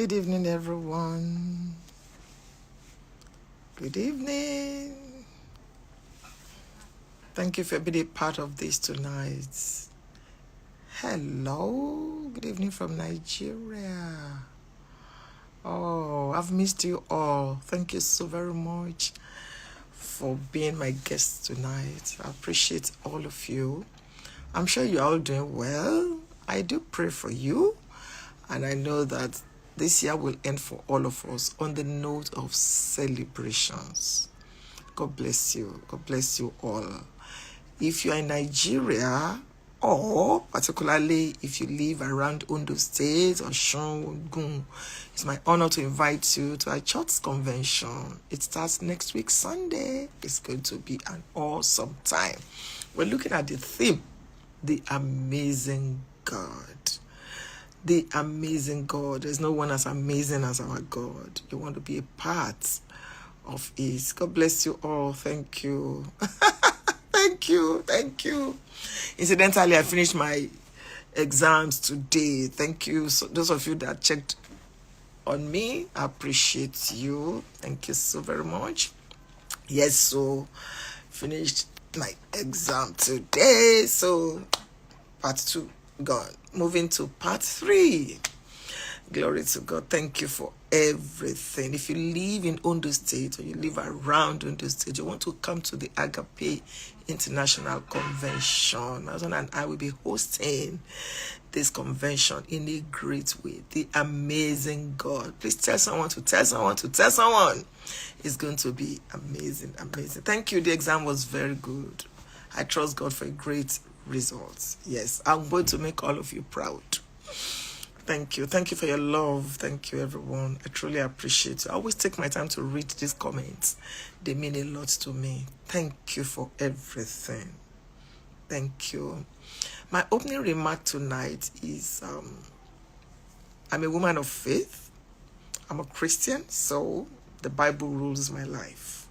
Good evening, everyone. Good evening. Thank you for being a part of this tonight. Hello. Good evening from Nigeria. Oh, I've missed you all. Thank you so very much for being my guests tonight. I appreciate all of you. I'm sure you're all doing well. I do pray for you. And I know that this year will end for all of us on the note of celebrations. God bless you. God bless you all. If you are in Nigeria, or particularly if you live around Ondo State or Ogun, it's my honor to invite you to our church convention. It starts next week, Sunday. It's going to be an awesome time. We're looking at the theme, the amazing God. The amazing God. There's no one as amazing as our God. You want to be a part of it. God bless you all. Thank you. Thank you. Incidentally, I finished my exams today. Thank you. So those of you that checked on me, I appreciate you. Thank you so very much. Yes, so finished my exam today. So part 2 gone. Moving to part 3. Glory to God. Thank you for everything. If you live in Ondo State or you live around Ondo State, you want to come to the Agape International Convention. My husband and I will be hosting this convention in a great way. The amazing God. Please tell someone to tell someone to tell someone. It's going to be amazing, amazing. Thank you. The exam was very good. I trust God for a great results. Yes, I'm going to make all of you proud. Thank you. Thank you for your love. Thank you, everyone. I truly appreciate you. I always take my time to read these comments. They mean a lot to me. Thank you for everything. Thank you. My opening remark tonight is I'm a woman of faith. I'm a Christian, so the Bible rules my life.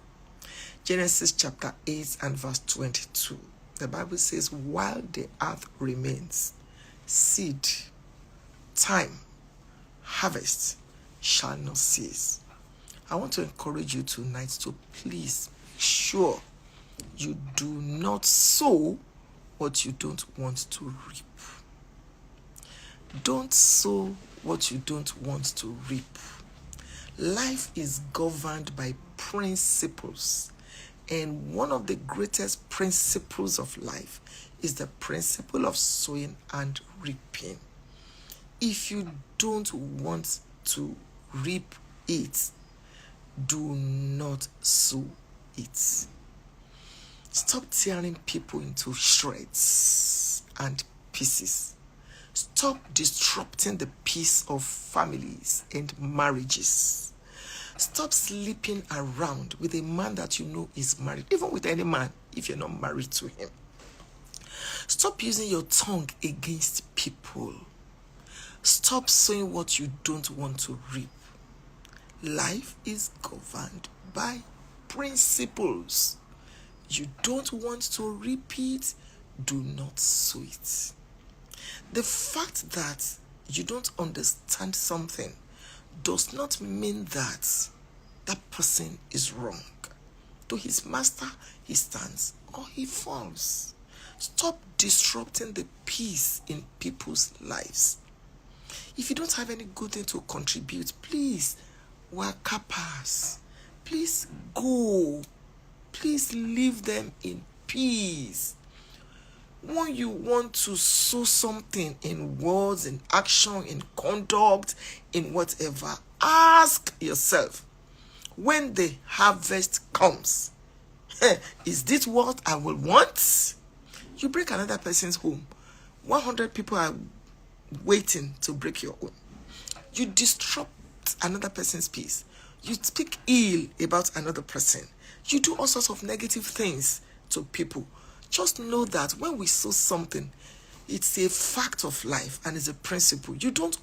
Genesis chapter 8 and verse 22. The Bible says, while the earth remains, seed, time, harvest shall not cease. I want to encourage you tonight to please make sure you do not sow what you don't want to reap. Don't sow what you don't want to reap. Life is governed by principles. And one of the greatest principles of life is the principle of sowing and reaping. If you don't want to reap it, do not sow it. Stop tearing people into shreds and pieces. Stop disrupting the peace of families and marriages. Stop sleeping around with a man that you know is married, even with any man, if you're not married to him. Stop using your tongue against people. Stop saying what you don't want to reap. Life is governed by principles. You don't want to reap it, do not sow it. The fact that you don't understand something does not mean that that person is wrong. To his master, he stands or he falls. Stop disrupting the peace in people's lives. If you don't have any good thing to contribute, please, waka pass. Please go. Please leave them in peace. When you want to sow something in words, in action, in conduct, in whatever, ask yourself, when the harvest comes, is this what I will want? You break another person's home. 100 people are waiting to break your own. You disrupt another person's peace. You speak ill about another person. You do all sorts of negative things to people. Just know that when we sow something, it's a fact of life and it's a principle. You don't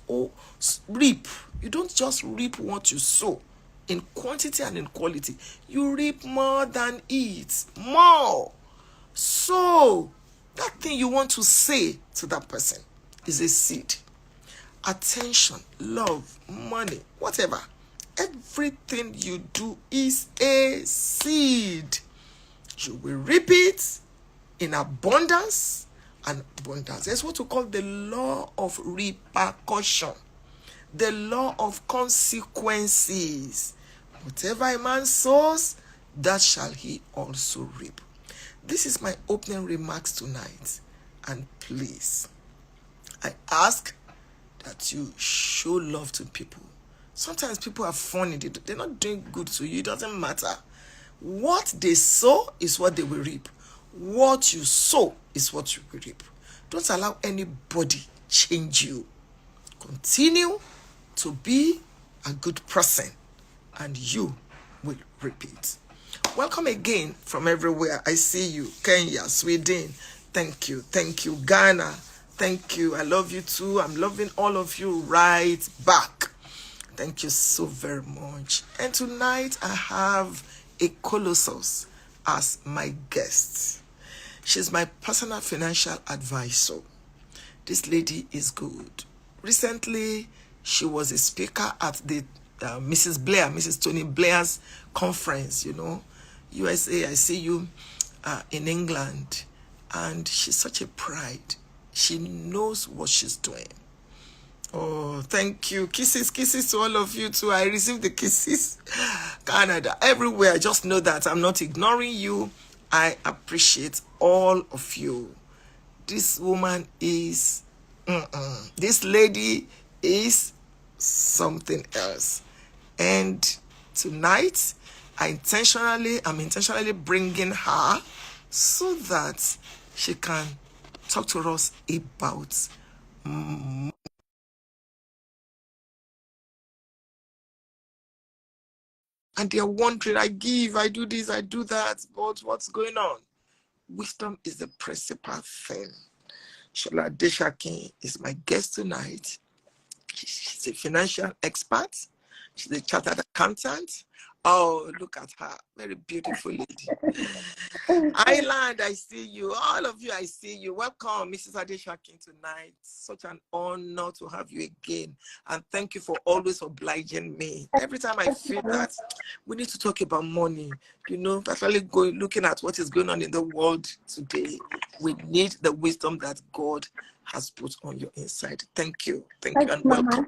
reap. You don't just reap what you sow in quantity and in quality. You reap more than it. More. So, that thing you want to say to that person is a seed. attention, love, money, whatever. Everything you do is a seed. You will reap it in abundance and abundance. That's what we call the law of repercussion, the law of consequences. Whatever a man sows, that shall he also reap. This is my opening remarks tonight. And please, I ask that you show love to people. Sometimes people are funny. They're not doing good to you. It doesn't matter. What they sow is what they will reap. What you sow is what you will reap. Don't allow anybody change you. Continue to be a good person and you will reap it. Welcome again from everywhere. I see you. Kenya, Sweden. Thank you. Thank you. Ghana. Thank you. I love you too. I'm loving all of you right back. Thank you so very much. And tonight I have a Colossus as my guest. She's my personal financial advisor. This lady is good. Recently, she was a speaker at the Mrs. Tony Blair's conference, USA. I see you in England. And she's such a pride. She knows what she's doing. Oh, thank you. Kisses to all of you too. I received the kisses. Canada, everywhere. Just know that I'm not ignoring you. I appreciate all of you. This woman is, this lady is something else. And tonight, I'm intentionally bringing her so that she can talk to us about and they're wondering, I give, I do this, I do that, but what's going on? Wisdom is the principal thing. Sola Adesakin is my guest tonight. She's a financial expert. She's a chartered accountant. Oh, look at her. Very beautiful lady. Island, I see you. All of you, I see you. Welcome, Mrs. Adesakin, tonight. Such an honor to have you again. And thank you for always obliging me. Every time I feel that we need to talk about money, particularly looking at what is going on in the world today, we need the wisdom that God has put on your inside. Thank you. Thank you and welcome.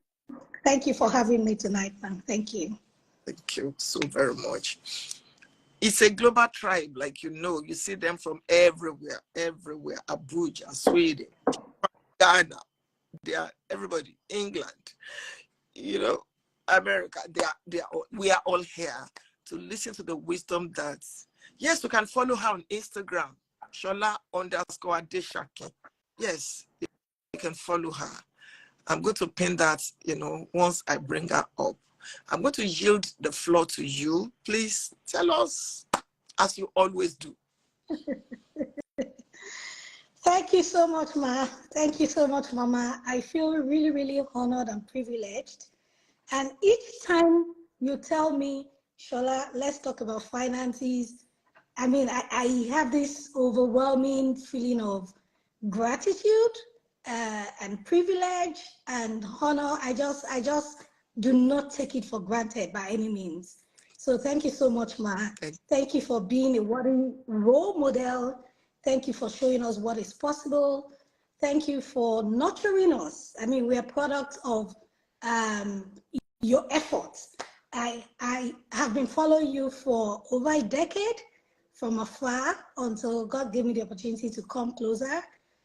Thank you for having me tonight, ma'am. Thank you. Thank you so very much. It's a global tribe, like you see them from everywhere, Abuja, Sweden, Ghana, they are everybody, England, America, we are all here to listen to the wisdom that, yes, we can follow her on Instagram, Sola_Adesakin. Yes, you can follow her. I'm going to pin that, once I bring her up. I'm going to yield the floor to you. Please tell us, as you always do. Thank you so much, Ma. Thank you so much, Mama. I feel really, really honored and privileged. And each time you tell me, Sola, let's talk about finances, I have this overwhelming feeling of gratitude and privilege and honor. I just do not take it for granted by any means. So thank you so much, Ma. Thank you for being a worthy role model. Thank you for showing us what is possible. Thank you for nurturing us. We are products of your efforts. I have been following you for over a decade from afar until God gave me the opportunity to come closer,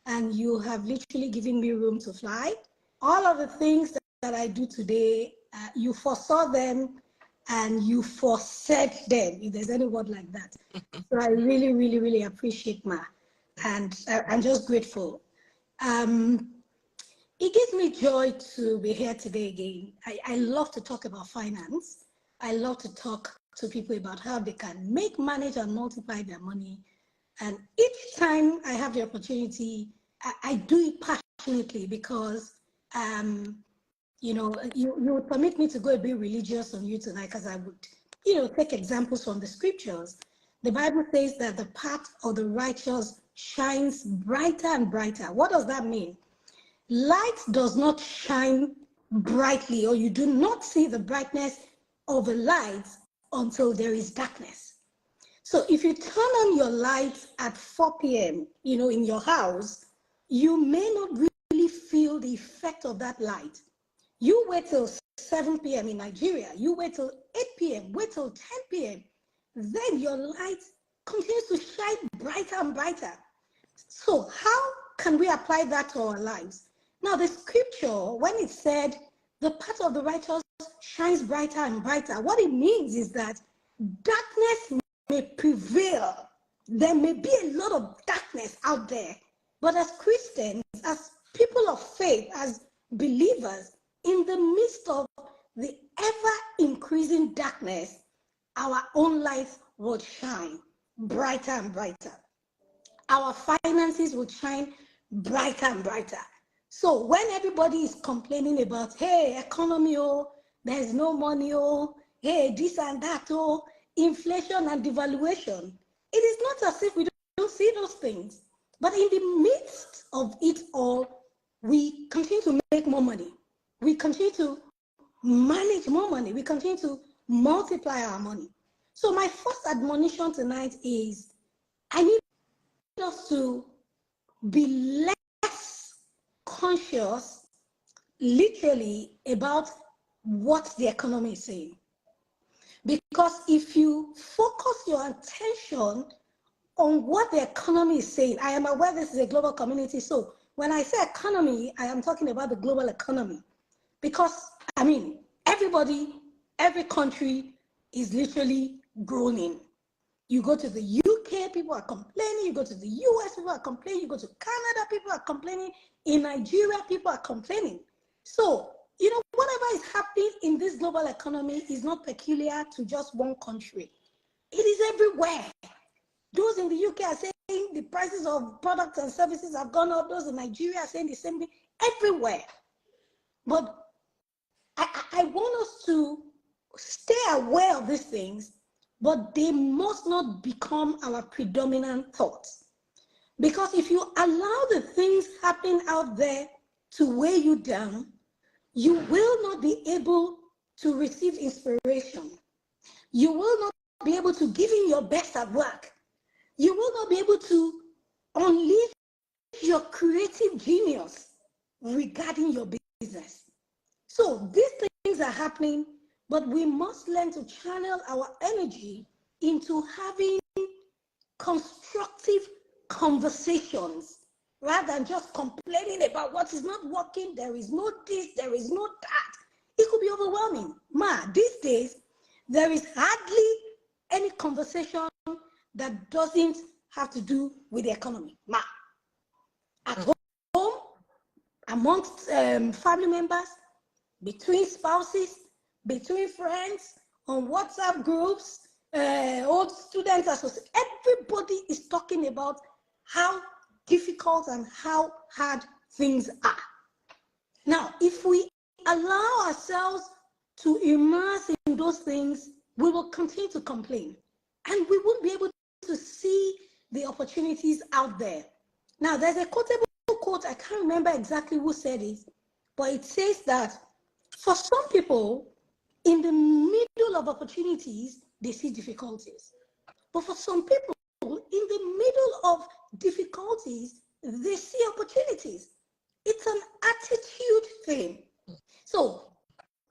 and you have literally given me room to fly. All of the things that I do today, you foresaw them and you foresaid them, if there's any word like that. So I really, really, really appreciate Ma, and I'm just grateful. It gives me joy to be here today again. I love to talk about finance. I love to talk to people about how they can make, manage, and multiply their money. And each time I have the opportunity, I do it passionately because, you would permit me to go a bit religious on you tonight, because I would, take examples from the scriptures. The Bible says that the path of the righteous shines brighter and brighter. What does that mean? Light does not shine brightly, or you do not see the brightness of the lights until there is darkness. So if you turn on your lights at 4 p.m., in your house, you may not really feel the effect of that light. You wait till 7 p.m. in Nigeria, you wait till 8 p.m., wait till 10 p.m., then your light continues to shine brighter and brighter. So how can we apply that to our lives? Now, the scripture, when it said, the path of the righteous shines brighter and brighter, what it means is that darkness may prevail. There may be a lot of darkness out there. But as Christians, as people of faith, as believers, in the midst of the ever-increasing darkness, our own life would shine brighter and brighter. Our finances would shine brighter and brighter. So when everybody is complaining about, hey, economy, oh, there's no money, oh, hey, this and that, oh, inflation and devaluation, it is not as if we don't see those things. But in the midst of it all, we continue to make more money. We continue to manage more money. We continue to multiply our money. So my first admonition tonight is, I need us to be less conscious, literally, about what the economy is saying. Because if you focus your attention on what the economy is saying, I am aware this is a global community, so when I say economy, I am talking about the global economy. Because, everybody, every country is literally groaning. You go to the UK, people are complaining. You go to the US, people are complaining. You go to Canada, people are complaining. In Nigeria, people are complaining. So, whatever is happening in this global economy is not peculiar to just one country. It is everywhere. Those in the UK are saying the prices of products and services have gone up. Those in Nigeria are saying the same thing. Everywhere. But I want us to stay aware of these things, but they must not become our predominant thoughts. Because if you allow the things happening out there to weigh you down, you will not be able to receive inspiration. You will not be able to give in your best at work. You will not be able to unleash your creative genius regarding your business. So these things are happening, but we must learn to channel our energy into having constructive conversations rather than just complaining about what is not working. There is no this, there is no that. It could be overwhelming. These days, there is hardly any conversation that doesn't have to do with the economy. At home, amongst family members, between spouses, between friends, on WhatsApp groups, old students associations, everybody is talking about how difficult and how hard things are. Now, if we allow ourselves to immerse in those things, we will continue to complain and we won't be able to see the opportunities out there. Now, there's a quotable quote, I can't remember exactly who said it, but it says that for some people, in the middle of opportunities, they see difficulties. But for some people, in the middle of difficulties, they see opportunities. It's an attitude thing. So,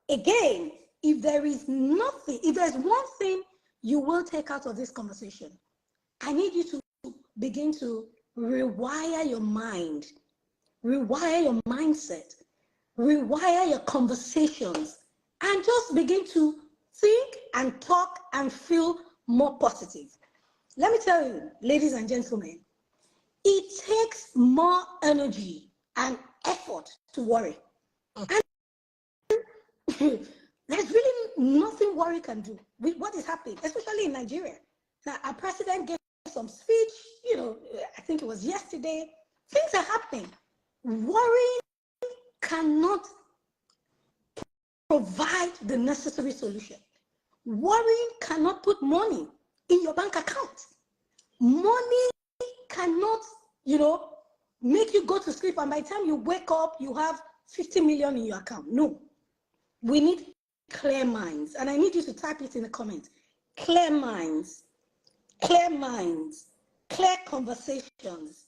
again, if there's one thing you will take out of this conversation, I need you to begin to rewire your mind, rewire your mindset, rewire your conversations, and just begin to think and talk and feel more positive. Let me tell you, ladies and gentlemen, it takes more energy and effort to worry. And there's really nothing worry can do with what is happening, especially in Nigeria. Now, our president gave some speech, I think it was yesterday. Things are happening. Worrying cannot provide the necessary solution. Worrying cannot put money in your bank account. Money cannot, make you go to sleep, and by the time you wake up, you have 50 million in your account. No. We need clear minds. And I need you to type it in the comments. Clear minds, clear minds, clear conversations,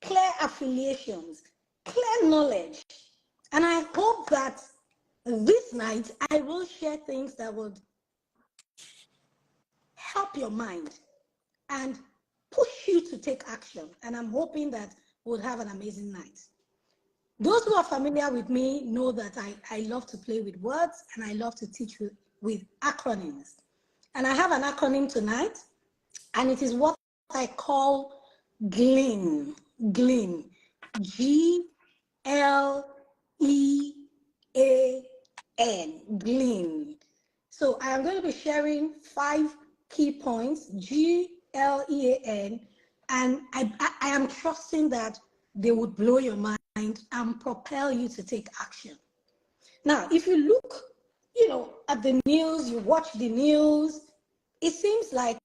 clear affiliations, clear knowledge. And I hope that this night I will share things that would help your mind and push you to take action. And I'm hoping that we'll have an amazing night. Those who are familiar with me know that I love to play with words and I love to teach with acronyms. And I have an acronym tonight, and it is what I call GLEAN. GLEAN. G-L-E-A-N. GLEAN. So I am going to be sharing 5 key points, GLEAN, and I am trusting that they would blow your mind and propel you to take action. Now, if you look, at the news, you watch the news, it seems like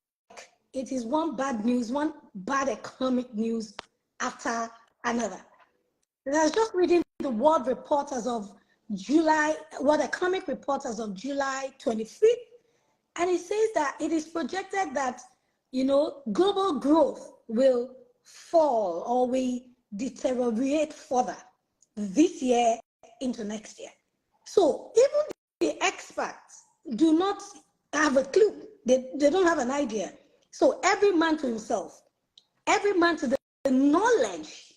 it is one bad economic news after another. And I was just reading the World Report as of World Economic Report as of July 25th, and it says that it is projected that, global growth will fall or will deteriorate further this year into next year. So even the experts do not have a clue. They don't have an idea. So every man to himself, every man to the knowledge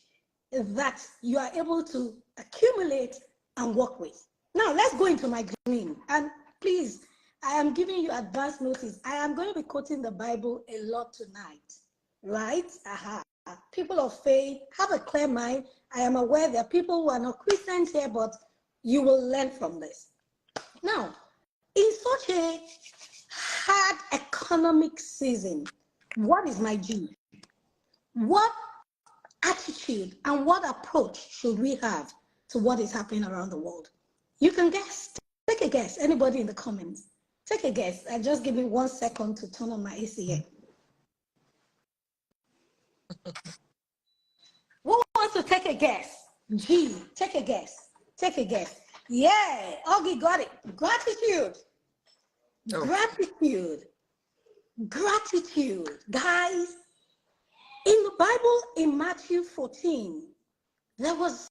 that you are able to accumulate and work with. Now let's go into my GLEAN. And please, I am giving you advance notice. I am going to be quoting the Bible a lot tonight, right? People of faith, have a clear mind. I am aware there are people who are not Christians here, but you will learn from this. Now, in such a hard economic season, what is my G? What attitude and what approach should we have to what is happening around the world? You can guess. Take a guess. Anybody in the comments? Take a guess. And just give me 1 second to turn on my AC here. Who wants to take a guess? G, take a guess. Take a guess. Yeah, Augie got it. Gratitude. Oh. Gratitude. Gratitude. Guys, in the Bible, in Matthew 14, there was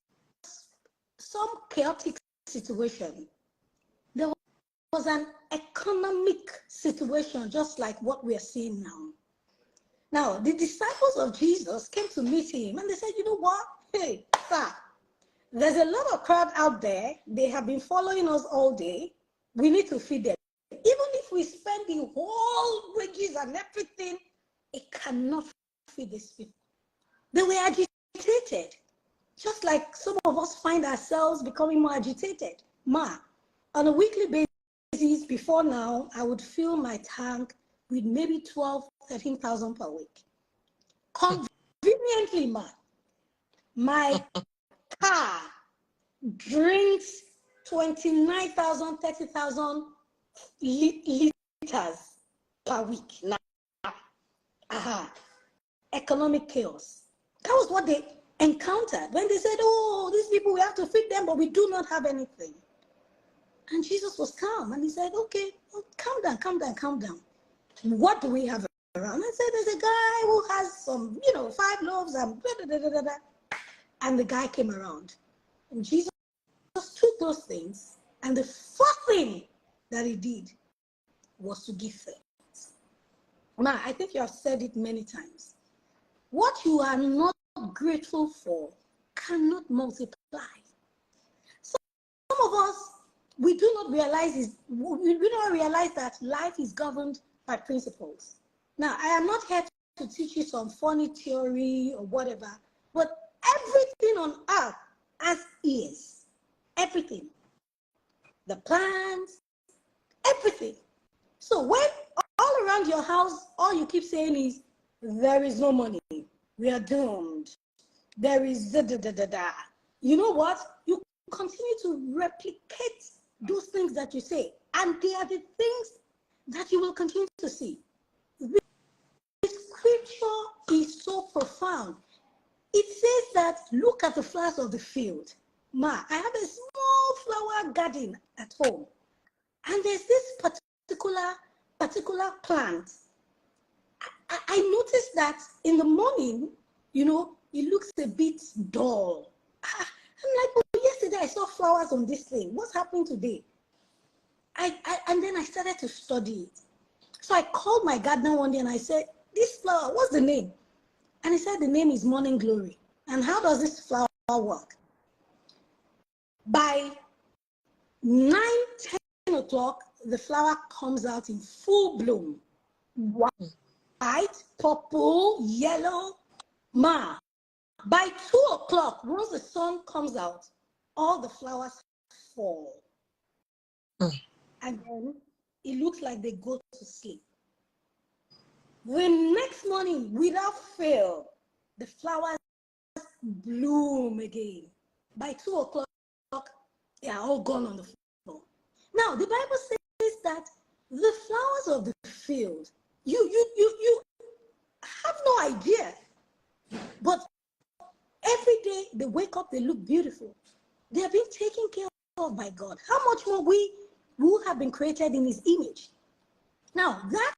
some chaotic situation. There was an economic situation, just like what we are seeing now. Now, the disciples of Jesus came to meet him, and they said, you know what? Hey, sir, there's a lot of crowd out there. They have been following us all day. We need to feed them. Even if we spend the whole wages and everything, it cannot feed these people. They were agitated, just like some of us find ourselves becoming more agitated. On a weekly basis, before now, I would fill my tank with maybe 12, 13,000 per week. Conveniently, my car drinks 29,000, 30,000 liters per week now. Economic chaos. That was what they encountered when they said, oh, these people, we have to feed them, but we do not have anything. And Jesus was calm, and he said, okay, well, calm down, calm down, calm down. What do we have around? I said, there's a guy who has some, 5 loaves and blah, blah, blah, blah, blah. And the guy came around. And Jesus took those things, and the first thing that he did was to give thanks. Now, I think you have said it many times. What you are not grateful for cannot multiply. Some of us, we do not realize that life is governed by principles. Now, I am not here to teach you some funny theory or whatever, but everything on earth has ears. Everything. The plants, everything. So when all around your house, all you keep saying is, there is no money, we are doomed, there is da-da-da-da-da. You know what? You continue to replicate those things that you say, and they are the things that you will continue to see. The scripture is so profound. It says that, look at the flowers of the field. Ma, I have a small flower garden at home. And there's this particular plant. I noticed that in the morning, it looks a bit dull. I'm like, oh, yesterday I saw flowers on this thing. What's happening today? And then I started to study it. So I called my gardener one day and I said, this flower, what's the name? And he said, the name is Morning Glory. And how does this flower work? By 9, 10 o'clock, the flower comes out in full bloom. White, purple, yellow, ma. By 2 o'clock, once the sun comes out, all the flowers fall. And then it looks like they go to sleep. The next morning, without fail, the flowers bloom again. By 2 o'clock, they are all gone on the floor. Now, the Bible says that the flowers of the field, you have no idea. But every day they wake up, they look beautiful. They have been taken care of by God. How much more we who have been created in his image? Now, that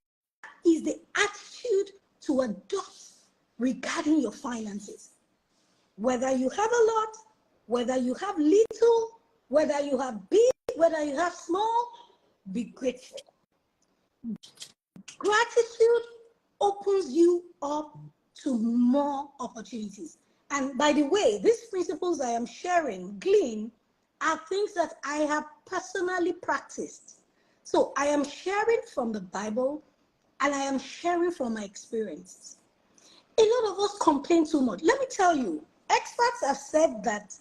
is the attitude to adopt regarding your finances. Whether you have a lot, whether you have little, whether you have big, whether you have small, be grateful. Gratitude opens you up to more opportunities. And by the way, these principles I am sharing, GLEAN, are things that I have personally practiced. So I am sharing from the Bible and I am sharing from my experiences. A lot of us complain too much. Let me tell you, experts have said that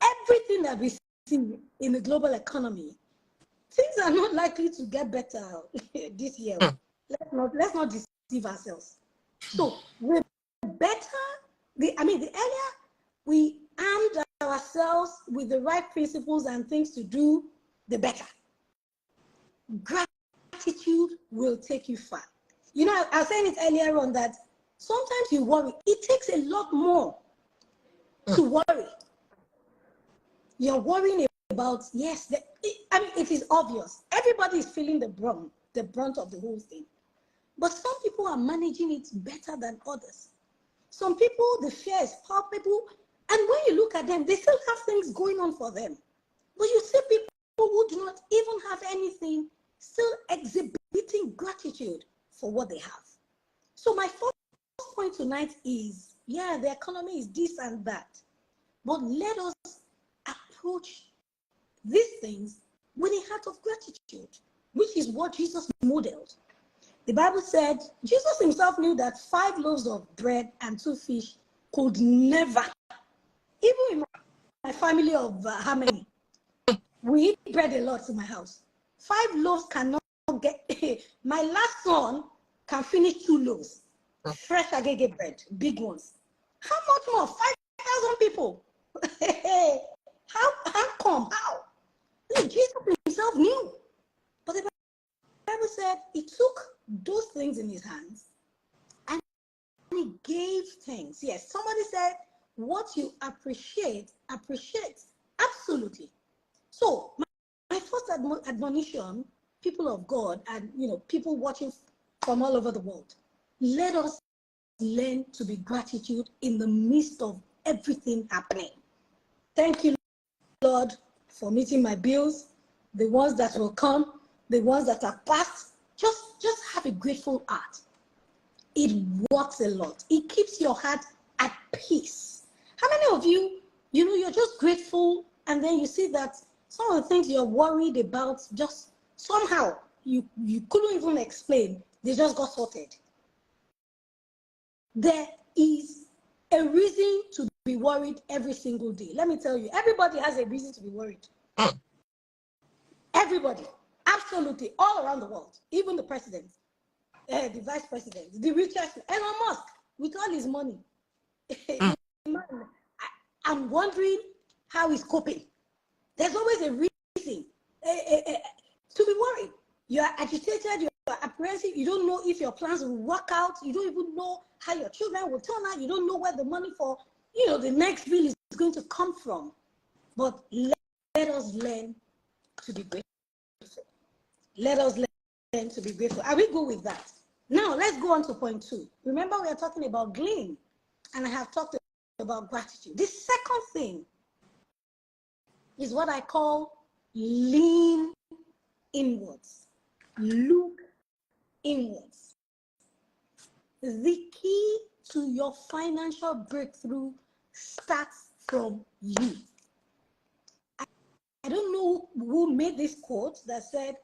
everything that we see in the global economy, things are not likely to get better this year. Let's not deceive ourselves. So the earlier we armed ourselves with the right principles and things to do, the better. Gratitude will take you far. I was saying it earlier on that sometimes you worry. It takes a lot more to worry. You're worrying about, yes, it is obvious. Everybody is feeling the brunt of the whole thing. But some people are managing it better than others. Some people, the fear is palpable. And when you look at them, they still have things going on for them. But you see people who do not even have anything still exhibiting gratitude for what they have. So my first point tonight is, the economy is this and that. But let us approach these things with a heart of gratitude, which is what Jesus modeled. The Bible said Jesus himself knew that 5 loaves of bread and 2 fish could never, even in my family of how many? We eat bread a lot in my house. 5 loaves cannot get, my last son can finish 2 loaves. Fresh agege bread, big ones. How much more? 5,000 people. How come? How? Jesus himself knew. But the Bible said he took those things in his hands and he gave thanks. Yes, somebody said, what you appreciate. Absolutely. So my first admonition, people of God and people watching from all over the world, let us learn to be gratitude in the midst of everything happening. Thank you, Lord, for meeting my bills, the ones that will come, the ones that are past. Just have a grateful heart. It works a lot. It keeps your heart at peace. How many of you, you're just grateful and then you see that some of the things you're worried about, just somehow you couldn't even explain, they just got sorted. There is a reason to be worried every single day. Let me tell you, everybody has a reason to be worried. Everybody, absolutely, all around the world, even the president, the vice president, the richest, Elon Musk, with all his money. I'm wondering how he's coping. There's always a reason to be worried. You are agitated, you are apprehensive, you don't know if your plans will work out, you don't even know how your children will turn out, you don't know where the money for, the next bill is going to come from. But let us learn to be grateful. Let us learn to be grateful. Are we good with that? Now, let's go on to point 2. Remember, we are talking about GLEAN, and I have talked about gratitude. The second thing is what I call lean inwards. Look inwards. The key to your financial breakthrough starts from you. I don't know who made this quote that said,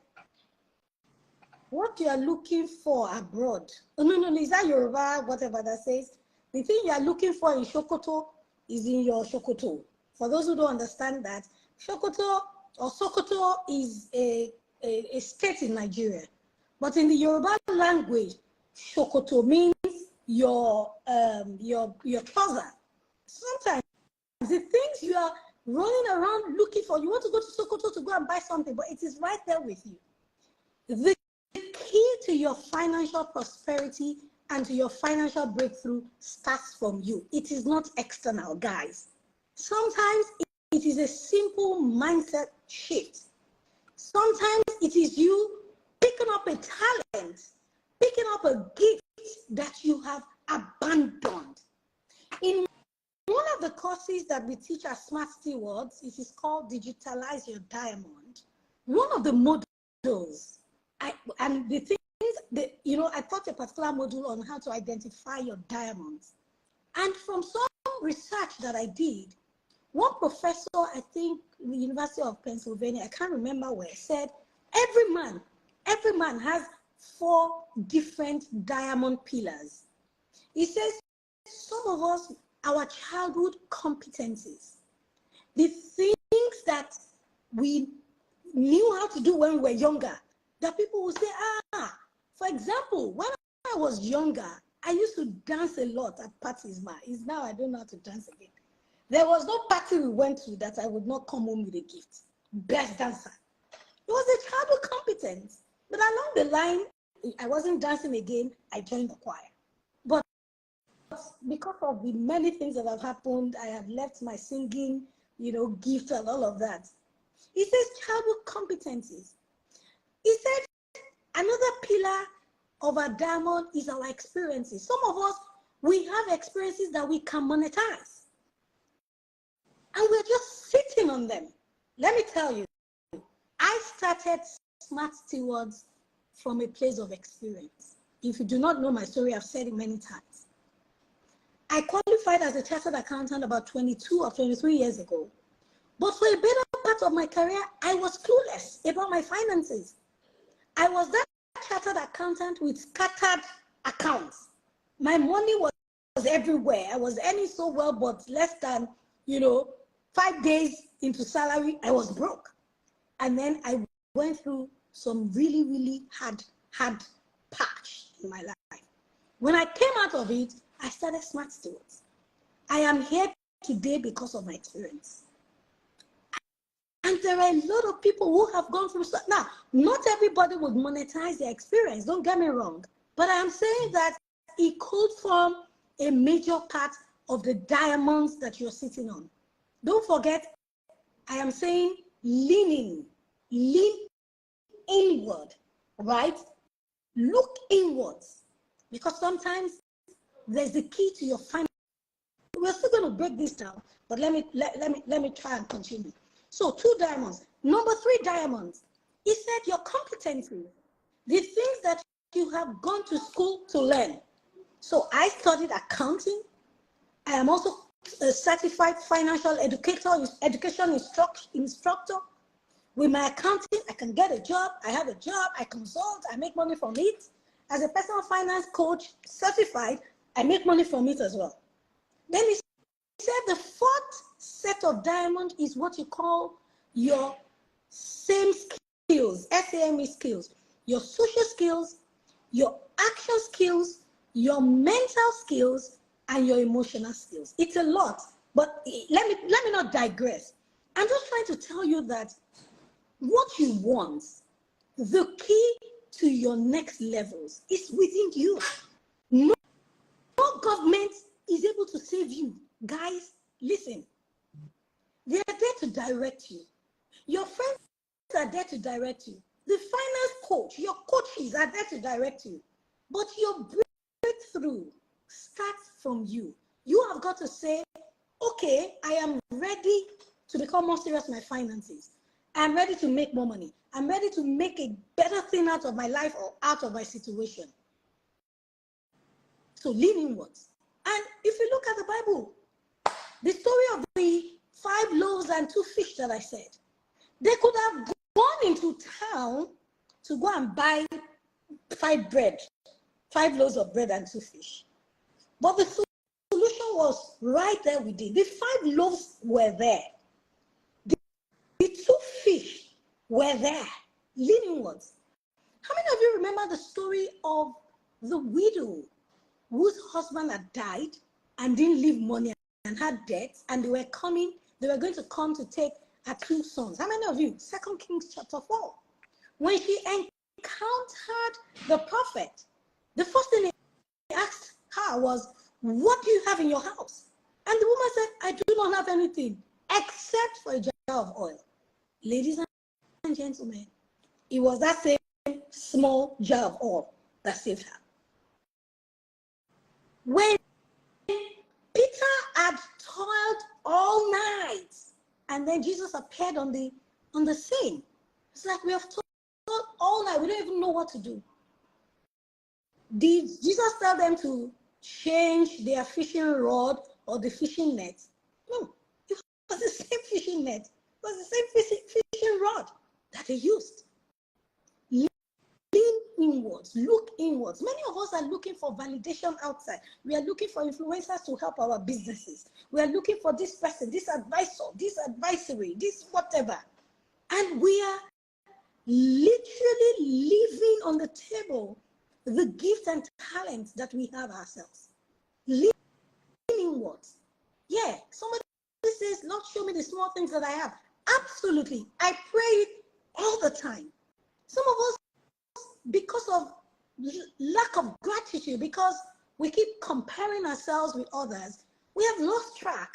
what you are looking for abroad. Oh, no, is that Yoruba, whatever that says? The thing you are looking for in Sokoto is in your Sokoto. For those who don't understand that, Sokoto or Sokoto is a state in Nigeria. But in the Yoruba language, Sokoto means your trouser. Sometimes the things you are running around looking for, you want to go to Sokoto to go and buy something, but it is right there with you. The key to your financial prosperity and to your financial breakthrough starts from you. It is not external, guys. Sometimes it is a simple mindset shift. Sometimes it is you picking up a talent, picking up a gift that you have abandoned. In one of the courses that we teach as Smart Stewards, it is called Digitalize Your Diamond. One of the modules, and the things that, I taught a particular module on how to identify your diamonds. And from some research that I did, one professor, I think the University of Pennsylvania, I can't remember where, said every man has 4 different diamond pillars. He says some of us, our childhood competencies, the things that we knew how to do when we were younger, that people will say, for example, when I was younger, I used to dance a lot at parties. Now I don't know how to dance again. There was no party we went to that I would not come home with a gift. Best dancer. It was a childhood competence. But along the line, I wasn't dancing again. I joined the choir. But because of the many things that have happened, I have left my singing, gift and all of that. He says childhood competencies. He said another pillar of a diamond is our experiences. Some of us, we have experiences that we can monetize. And we're just sitting on them. Let me tell you, I started Smart Stewards from a place of experience. If you do not know my story, I've said it many times. I qualified as a chartered accountant about 22 or 23 years ago. But for a better part of my career, I was clueless about my finances. I was that chartered accountant with scattered accounts. My money was everywhere. I was earning so well, but less than, 5 days into salary, I was broke. And then I went through some really, really hard patch in my life. When I came out of it, I started Smart Stewards. I am here today because of my experience. And there are a lot of people who have gone through. Now, not everybody would monetize their experience, don't get me wrong. But I am saying that it could form a major part of the diamonds that you're sitting on. Don't forget, I am saying lean inward, right? Look inwards, because sometimes there's the key to your finance. We're still going to break this down, but let me try and continue. So 2 diamonds. Number 3 diamonds. He said your competencies, the things that you have gone to school to learn. So I studied accounting. I am also a certified financial education instructor. With my accounting, I can get a job. I have a job. I consult. I make money from it. As a personal finance coach, certified, I make money from it as well. Then he said the 4th set of diamond is what you call your same skills, SAME skills, your social skills, your action skills, your mental skills, and your emotional skills. It's a lot, but let me not digress. I'm just trying to tell you that what you want, the key to your next levels is within you. No government is able to save you. Guys, listen. They are there to direct you. Your friends are there to direct you. The finance coach, your coaches are there to direct you. But your breakthrough starts from you. You have got to say, okay, I am ready to become more serious with my finances. I'm ready to make more money. I'm ready to make a better thing out of my life or out of my situation. So lean inwards. And if you look at the Bible, the story of the 5 loaves and 2 fish that I said, they could have gone into town to go and buy 5 loaves of bread and 2 fish. But the solution was right there within. The 5 loaves were there. The 2 fish were there. Lean inwards. How many of you remember the story of the widow whose husband had died and didn't leave money and had debts, and they were going to come to take her 2 sons? How many of you? 2 Kings chapter 4. When she encountered the prophet, the first thing he asked her was, what do you have in your house? And the woman said, I do not have anything except for a jar of oil. Ladies and gentlemen, it was that same small jar of oil that saved her. When Peter had toiled all night, and then Jesus appeared on the scene. It's like, we have toiled all night, we don't even know what to do. Did Jesus tell them to change their fishing rod or the fishing net? No, it was the same fishing net. It was the same fishing rod that they used. Lean inwards, look inwards. Many of us are looking for validation outside. We are looking for influencers to help our businesses. We are looking for this person, this advisor, this advisory, this whatever. And we are literally leaving on the table the gifts and talents that we have ourselves. Lean inwards. Yeah, somebody says, Lord, show me the small things that I have. Absolutely. I pray it all the time. Some of us, because of lack of gratitude, because we keep comparing ourselves with others, we have lost track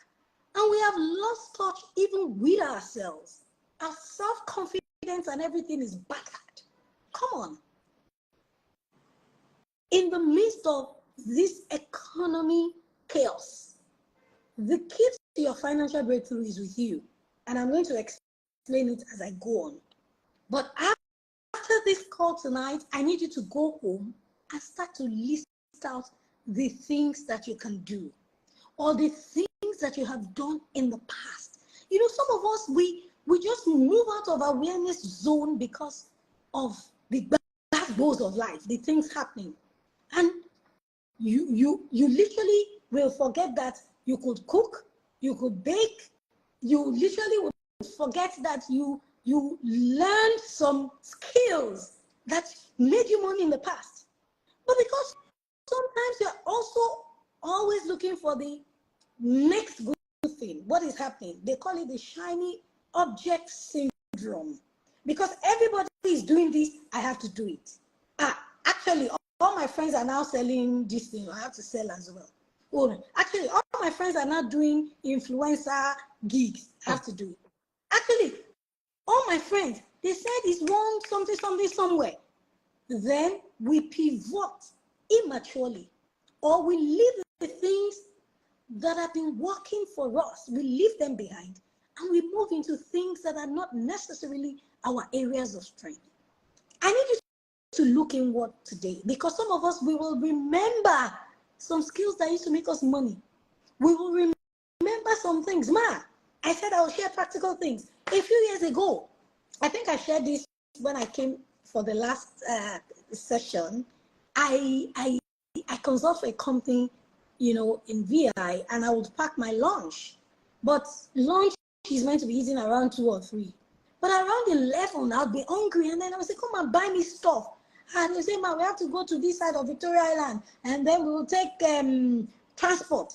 and we have lost touch even with ourselves. Our self-confidence and everything is battered. Come on. In the midst of this economy chaos, the key to your financial breakthrough is with you. And I'm going to explain it as I go on. But after this call tonight, I need you to go home and start to list out the things that you can do, or the things that you have done in the past. You know, some of us, we just move out of awareness zone because of the bad blows of life, the things happening. And you literally will forget that you could cook, you could bake, you literally will forget that you learned some skills that made you money in the past. But because sometimes you're also always looking for the next good thing, what is happening? They call it the shiny object syndrome. Because everybody is doing this, I have to do it. Actually, all my friends are now selling this thing, I have to sell as well. Oh, actually, all my friends are now doing influencer gigs, I have to do it. Actually, all my friends, they said it's one something somewhere. Then we pivot immaturely, or we leave the things that have been working for us, we leave them behind, and we move into things that are not necessarily our areas of strength. I need you to look inward today, because some of us, we will remember some skills that used to make us money. We will remember some things. I said I will share practical things. A few years ago, I think I shared this when I came for the last session. I consult for a company, you know, in VI, and I would pack my lunch. But lunch is meant to be eaten around 2 or 3. But around 11, I'll be hungry, and then I would say, come and buy me stuff. And they say, we have to go to this side of Victoria Island, and then we will take transport.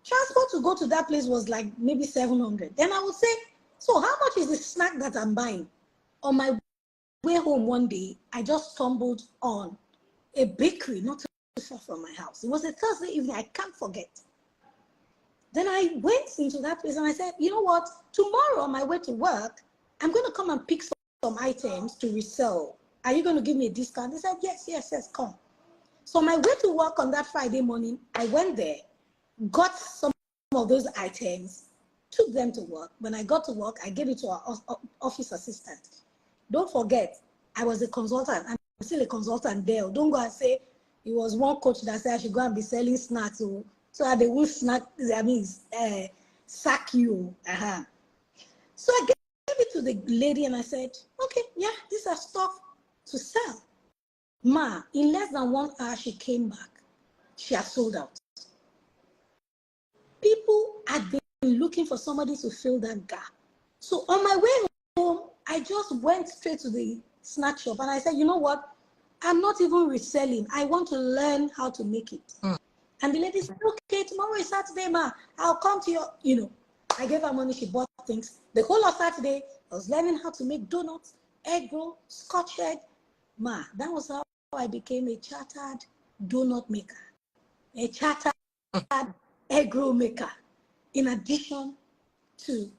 Transport to go to that place was like maybe 700. Then I would say, so how much is the snack that I'm buying? On my way home one day, I just stumbled on a bakery not too far from my house. It was a Thursday evening, I can't forget. Then I went into that place and I said, you know what? Tomorrow on my way to work, I'm going to come and pick some items to resell. Are you going to give me a discount? They said, yes, yes, yes, come. So on my way to work on that Friday morning, I went there, got some of those items, took them to work. When I got to work, I gave it to our office assistant. Don't forget, I was a consultant. I'm still a consultant there. Don't go and say, it was one coach that said I should go and be selling snacks. So that they will sack you. So I gave it to the lady and I said, okay, yeah, these are stuff to sell. Ma, in less than 1 hour, she came back. She has sold out. People had been looking for somebody to fill that gap. So on my way home, I just went straight to the snack shop and I said, you know what? I'm not even reselling. I want to learn how to make it. And the lady said, okay, tomorrow is Saturday, ma. I'll come to your, I gave her money. She bought things. The whole of Saturday, I was learning how to make donuts, egg roll, Scotch egg. Ma, that was how I became a chartered donut maker, a chartered egg roll maker, in addition to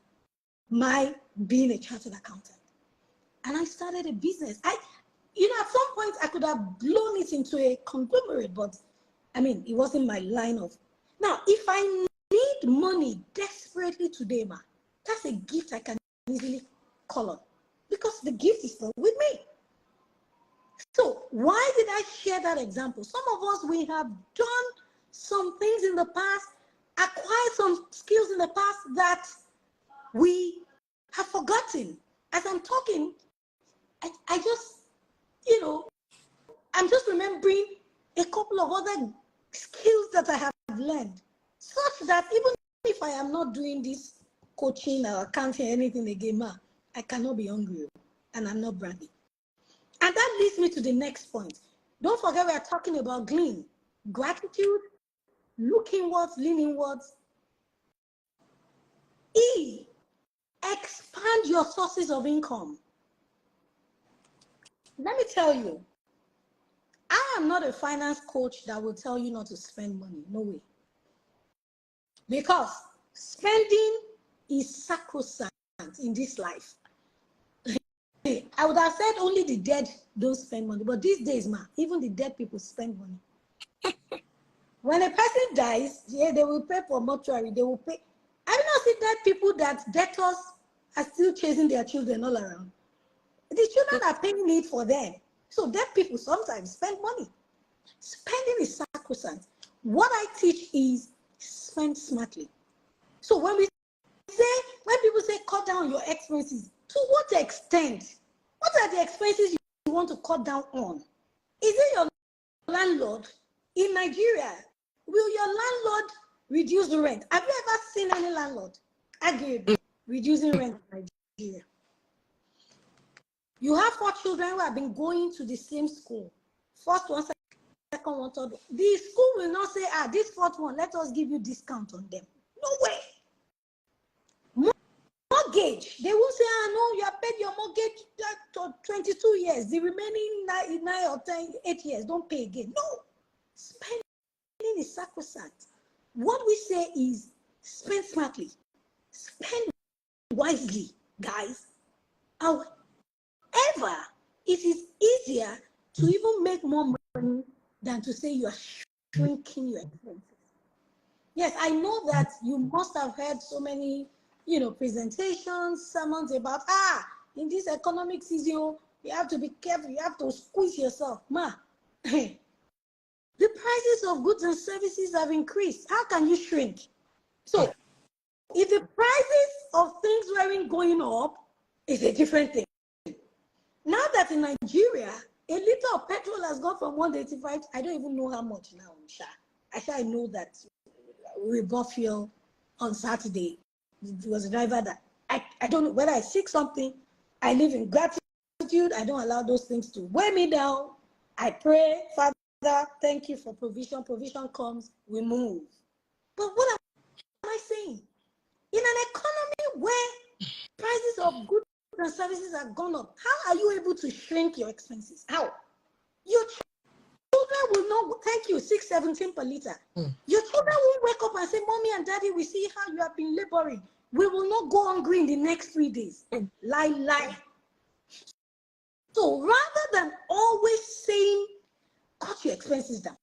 my being a chartered accountant. And I started a business. At some point I could have blown it into a conglomerate, but it wasn't my line of. Now, if I need money desperately today, ma, that's a gift I can easily call on because the gift is still with me. So why did I share that example? Some of us, we have done some things in the past, acquired some skills in the past that we have forgotten. As I'm talking, I just, I'm just remembering a couple of other skills that I have learned, such that even if I am not doing this coaching or accounting or anything again, ma, I cannot be hungry and I'm not bragging. And that leads me to the next point. Don't forget, we are talking about GLEAN. Gratitude, look inwards, lean inwards. E, expand your sources of income. Let me tell you, I am not a finance coach that will tell you not to spend money. No way. Because spending is sacrosanct in this life. I would have said only the dead don't spend money. But these days, ma, even the dead people spend money. When a person dies, yeah, they will pay for mortuary. They will pay. I've not seen dead people that debtors are still chasing their children all around. The children are paying it for them. So dead people sometimes spend money. Spending is sacrosanct. What I teach is spend smartly. So when people say cut down your expenses, to what extent? What are the expenses you want to cut down on? Is it your landlord? In Nigeria, will your landlord reduce the rent? Have you ever seen any landlord argue reducing rent in Nigeria? You have 4 children who have been going to the same school. First one, second one, third one. The school will not say, this 4th one, let us give you discount on them. No way. Mortgage, they will say, no, you have paid your mortgage to 22 years. The remaining 9 or 10, 8 years, don't pay again. No. Spending is sacrosanct. What we say is spend smartly. Spend wisely, guys. However, it is easier to even make more money than to say you are shrinking your expenses. Yes, I know that you must have heard so many, presentations, sermons about, in this economic season, you have to be careful, you have to squeeze yourself. Ma, the prices of goods and services have increased. How can you shrink? So, if the prices of things weren't going up, it's a different thing. Now that in Nigeria, a liter of petrol has gone from 185, I don't even know how much now, I know that we bought fuel on Saturday. It was a driver that, I don't know whether I seek something. I live in gratitude. I don't allow those things to weigh me down. I pray, Father, thank you for provision. Provision comes, we move. But what am I saying? In an economy where prices of goods and services have gone up, how are you able to shrink your expenses? How? Your children will not, thank you, 6.17 per liter. Your children won't wake up and say, Mommy and Daddy, we see how you have been laboring. We will not go hungry in the next 3 days. Lie. So rather than always saying, cut your expenses down,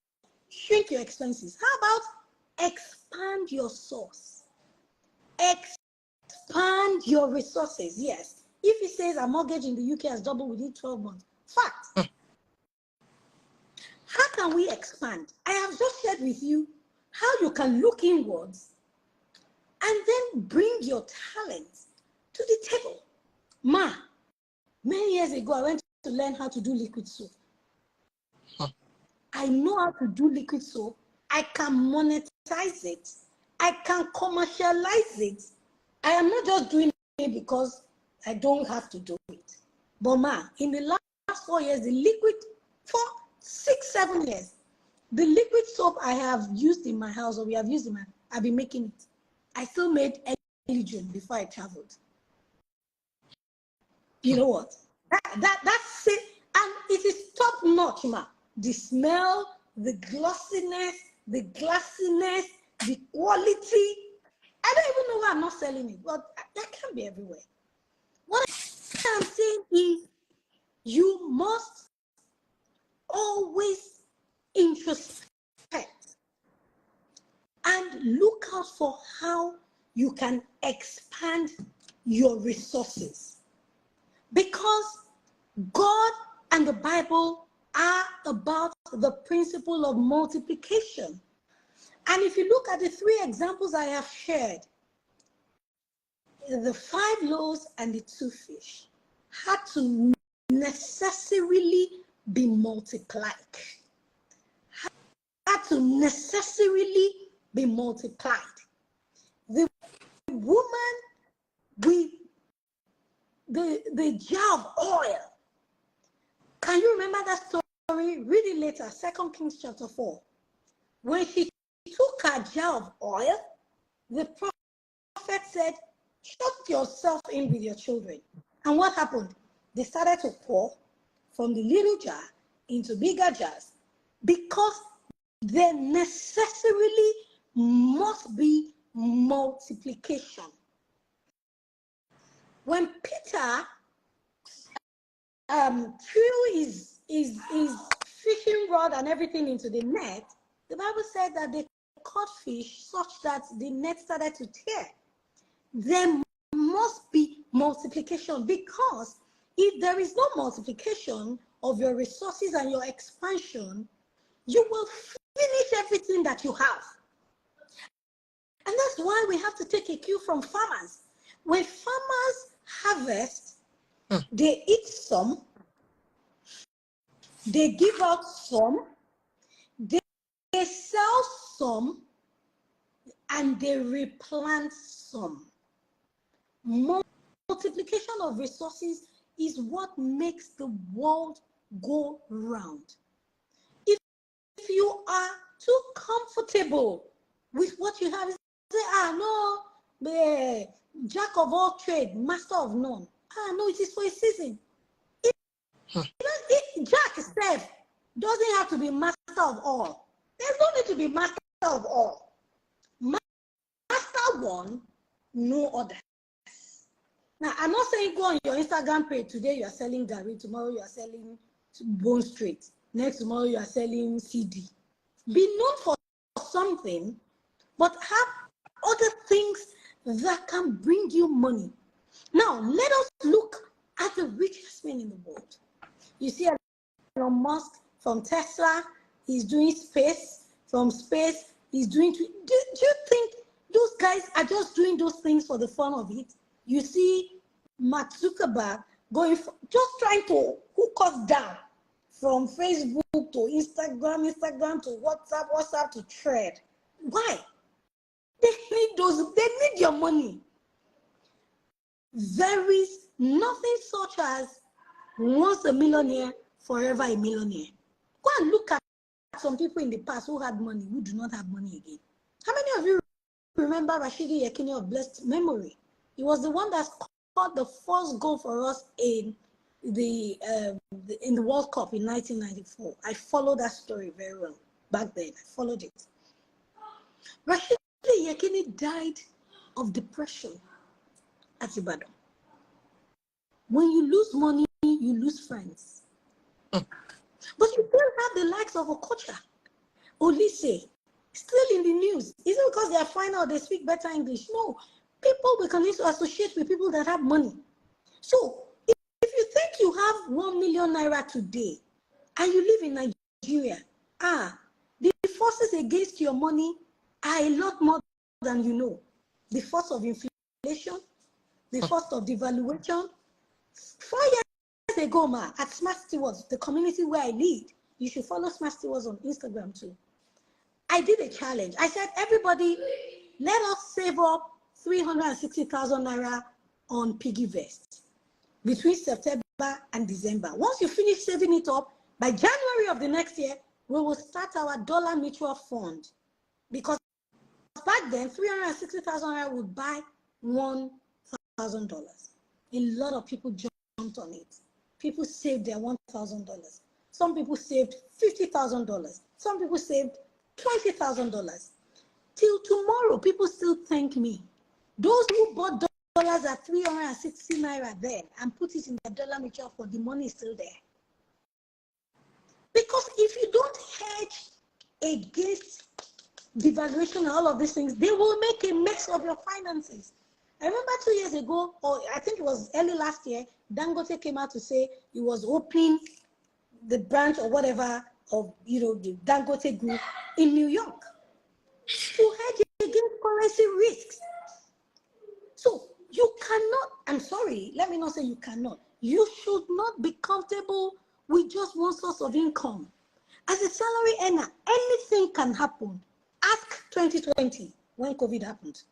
shrink your expenses, how about expand your source? Expand your resources. Yes. If it says a mortgage in the UK has doubled within 12 months, fact. How can we expand? I have just shared with you how you can look inwards and then bring your talents to the table. Many years ago, I went to learn how to do liquid soap. I know how to do liquid soap. I can monetize it. I can commercialize it. I am not just doing it because I don't have to do it. But in the last 4 years, the liquid, for 6, 7 years, the liquid soap I have used in my house, or we have used in my, I've been making it. I still made June before I traveled. You know what? That's it. And it is top notch, The smell, the glossiness, the glassiness, the quality. I don't even know why I'm not selling it, but that can be everywhere. What I'm saying is you must always introspect and look out for how you can expand your resources. Because God and the Bible are about the principle of multiplication. And if you look at the 3 examples I have shared, the 5 loaves and the 2 fish had to necessarily be multiplied. Had to necessarily be multiplied. The woman with the jar of oil. Can you remember that story? Read it later, 2 Kings chapter 4. When she took her jar of oil, the prophet said, shut yourself in with your children. And what happened? They started to pour from the little jar into bigger jars because there necessarily must be multiplication. When Peter threw his fishing rod and everything into the net, the Bible said that they caught fish such that the net started to tear. There must be multiplication, because if there is no multiplication of your resources and your expansion, you will finish everything that you have. And that's why we have to take a cue from farmers. When farmers harvest, they eat some, they give out some, they sell some, and they replant some. Multiplication of resources is what makes the world go round. If you are too comfortable with what you have, say, no, the jack of all trade, master of none. No, it is for a season. Jack itself doesn't have to be master of all. There's no need to be master of all. Master one, no other. Now, I'm not saying go on your Instagram page. Today you are selling Gary, tomorrow you are selling Bone Street, next tomorrow you are selling CD. Be known for something, but have other things that can bring you money. Now, let us look at the richest man in the world. You see Elon Musk from Tesla, he's doing space. From space, he's doing... Do you think those guys are just doing those things for the fun of it? You see Mark Zuckerberg just trying to hook us down from Facebook to Instagram to WhatsApp to Thread. Why? They need your money. There is nothing such as once a millionaire, forever a millionaire. Go and look at some people in the past who had money, who do not have money again. How many of you remember Rashidi Yekini of blessed memory? He was the one that scored the first goal for us in in the World Cup in 1994. I followed that story very well back then. I followed it. Rashidi Yekini died of depression at Ibadan. When you lose money, you lose friends. But you still have the likes of Okocha, Olise, still in the news. Is it because they are fine or they speak better English? No. People we can associate with people that have money. So if you think you have 1 million naira today and you live in Nigeria, the forces against your money are a lot more than you know. The force of inflation, the force of devaluation. 4 years ago, at Smart Stewards, the community where I lead, you should follow Smart Stewards on Instagram too. I did a challenge. I said, everybody, let us save up 360,000 naira on piggy vest between September and December. Once you finish saving it up, by January of the next year, we will start our dollar mutual fund. Because back then, 360,000 naira would buy $1,000. A lot of people jumped on it. People saved their $1,000. Some people saved $50,000. Some people saved $20,000. Till tomorrow, people still thank me. Those who bought dollars at 360 naira then and put it in the dollar mutual fund, the money is still there. Because if you don't hedge against devaluation and all of these things, they will make a mess of your finances. I remember 2 years ago, or I think it was early last year, Dangote came out to say he was opening the branch or whatever of the Dangote group in New York to hedge against currency risks. So you cannot, I'm sorry, let me not say you cannot. You should not be comfortable with just one source of income. As a salary earner, anything can happen. Ask 2020 when COVID happened.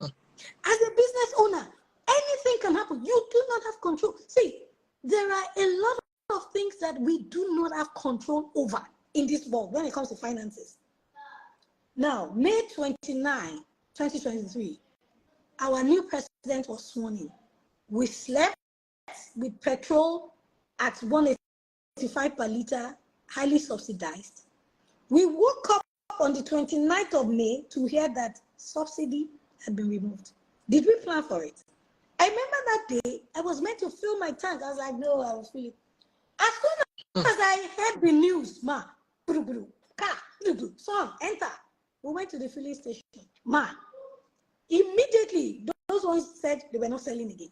As a business owner, anything can happen. You do not have control. See, there are a lot of things that we do not have control over in this world when it comes to finances. Now, May 29, 2023, our new president was sworn in. We slept with petrol at 185 per liter, highly subsidized. We woke up on the 29th of May to hear that subsidy had been removed. Did we plan for it? I remember that day, I was meant to fill my tank. I was like, no, I was feeling. As soon as I heard the news, song, enter. We went to the filling station. Immediately, those ones said they were not selling again.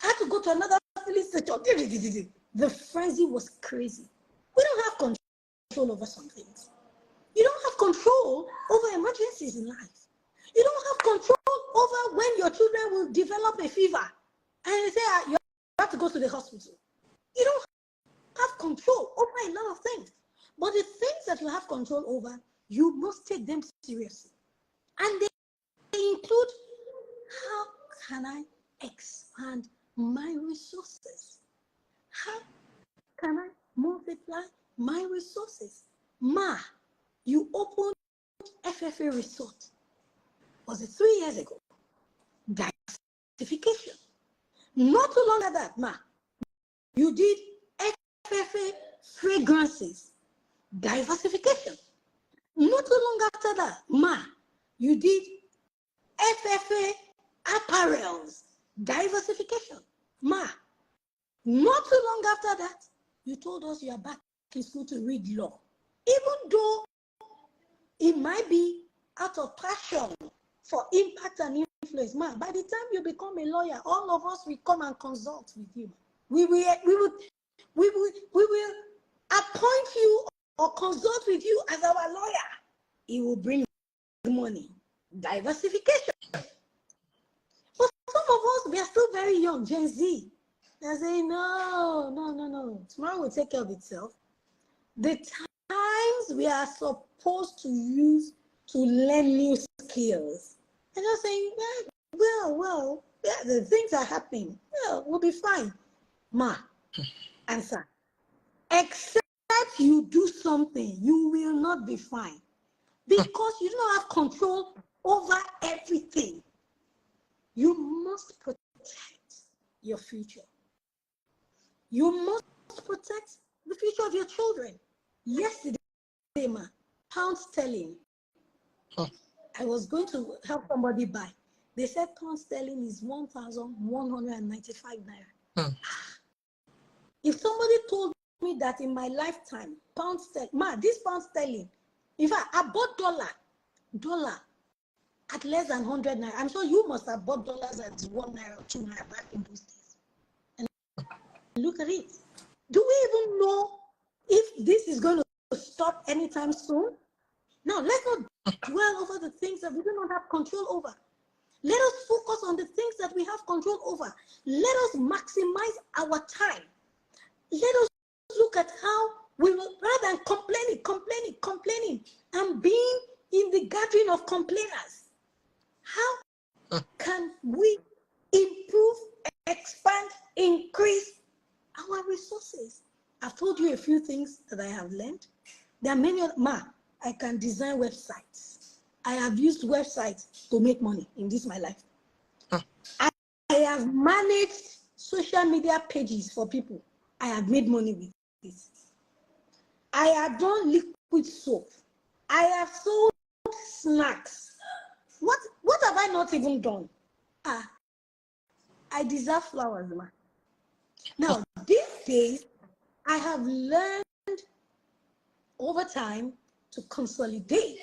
I had to go to another filling station. The frenzy was crazy. We don't have control over some things. You don't have control over emergencies in life. You don't have control over when your children will develop a fever and they say you have to go to the hospital. You don't have control over a lot of things. But the things that you have control over, you must take them seriously. And they include, how can I expand my resources? How can I multiply my resources? You opened FFA Resort. Was it 3 years ago? Diversification. Not too long after that, you did FFA Fragrances. Diversification. Not too long after that, you did FFA Apparels. Diversification. Not too long after that, you told us you are back in school to read law. Even though it might be out of passion for impact and influence, by the time you become a lawyer, all of us will come and consult with you. We will appoint you or consult with you as our lawyer. It will bring money. Diversification. But some of us, we are still very young, Gen Z. They're saying, no. Tomorrow will take care of itself. The times we are supposed to use to learn new skills. And you're saying, the things are happening. We'll be fine. Answer. Except you do something, you will not be fine. Because you don't have control over everything. You must protect your future. You must protect the future of your children. Yesterday, pound sterling. I was going to help somebody buy. They said pound sterling is 1,195 naira. If somebody told me that in my lifetime, pound sterling, this pound sterling, in fact, I bought dollar at less than 100 naira. I'm sure you must have bought dollars at 1 naira or 2 naira back in those days. And look at it. Do we even know if this is going to stop anytime soon? Now, let's not dwell over the things that we do not have control over. Let us focus on the things that we have control over. Let us maximize our time. Let us look at how we will, rather than complaining, and being in the gathering of complainers. How can we improve, expand, increase our resources? I've told you a few things that I have learned. There are many other, I can design websites. I have used websites to make money in this my life. I have managed social media pages for people. I have made money with this. I have done liquid soap. I have sold snacks. What have I not even done? I deserve flowers, Now, these days, I have learned over time to consolidate.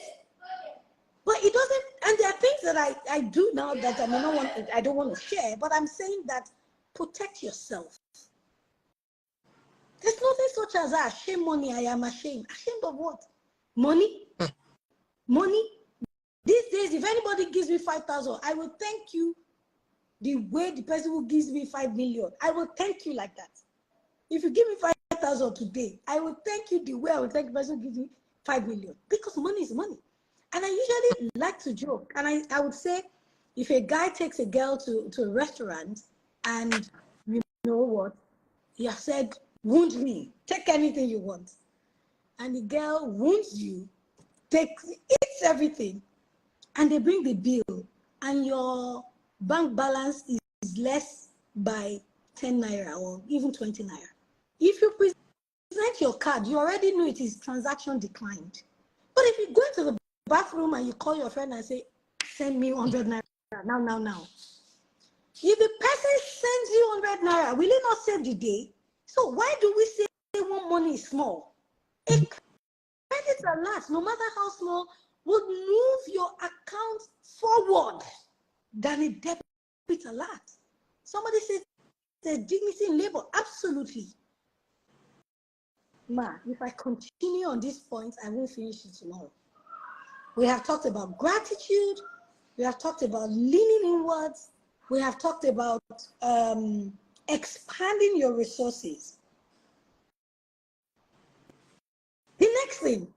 But it doesn't, and there are things that I do now that I don't want to share, but I'm saying that protect yourself. There's nothing such as shame money, I am ashamed. Ashamed of what? Money? Money? These days, if anybody gives me 5,000, I will thank you the way the person who gives me 5 million. I will thank you like that. If you give me 5,000 today, I will thank you the way I will thank the person who gives me 5 million. Because money is money. And I usually like to joke. And I would say, if a guy takes a girl to a restaurant and you know what, he has said, wound me, take anything you want. And the girl wounds you, eats everything, and they bring the bill, and your bank balance is less by 10 naira or even 20 naira. If you present your card, you already know it is transaction declined. But if you go into the bathroom and you call your friend and say, send me 100 naira now. If the person sends you 100 naira, will it not save the day? So why do we say when money is small? A credit alert, no matter how small, would move your account forward than a debit alert. Somebody says there's dignity in labor. Absolutely. If I continue on this point, I won't finish it tomorrow. We have talked about gratitude. We have talked about leaning inwards. We have talked about expanding your resources. The next thing,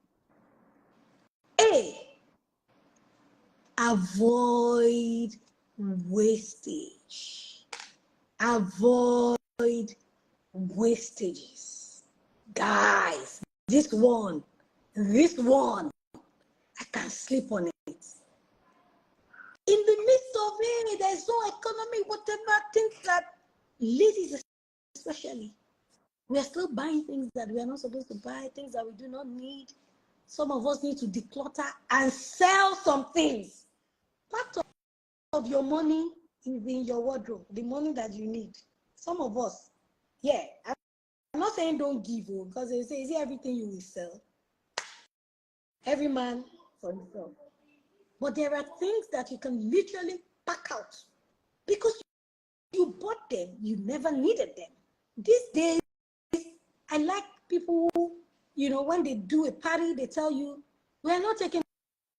avoid wastage. Avoid wastages. Guys, this one, I can sleep on it. In the midst of it, there's no economy, whatever, things that ladies especially, we are still buying things that we are not supposed to buy, things that we do not need. Some of us need to declutter and sell some things. Part of your money is in your wardrobe, the money that you need. Some of us, I'm not saying don't give, because they say, is it everything you will sell? Every man for himself. But there are things that you can literally pack out because you bought them, you never needed them. These days, I like people who, when they do a party, they tell you, we're not taking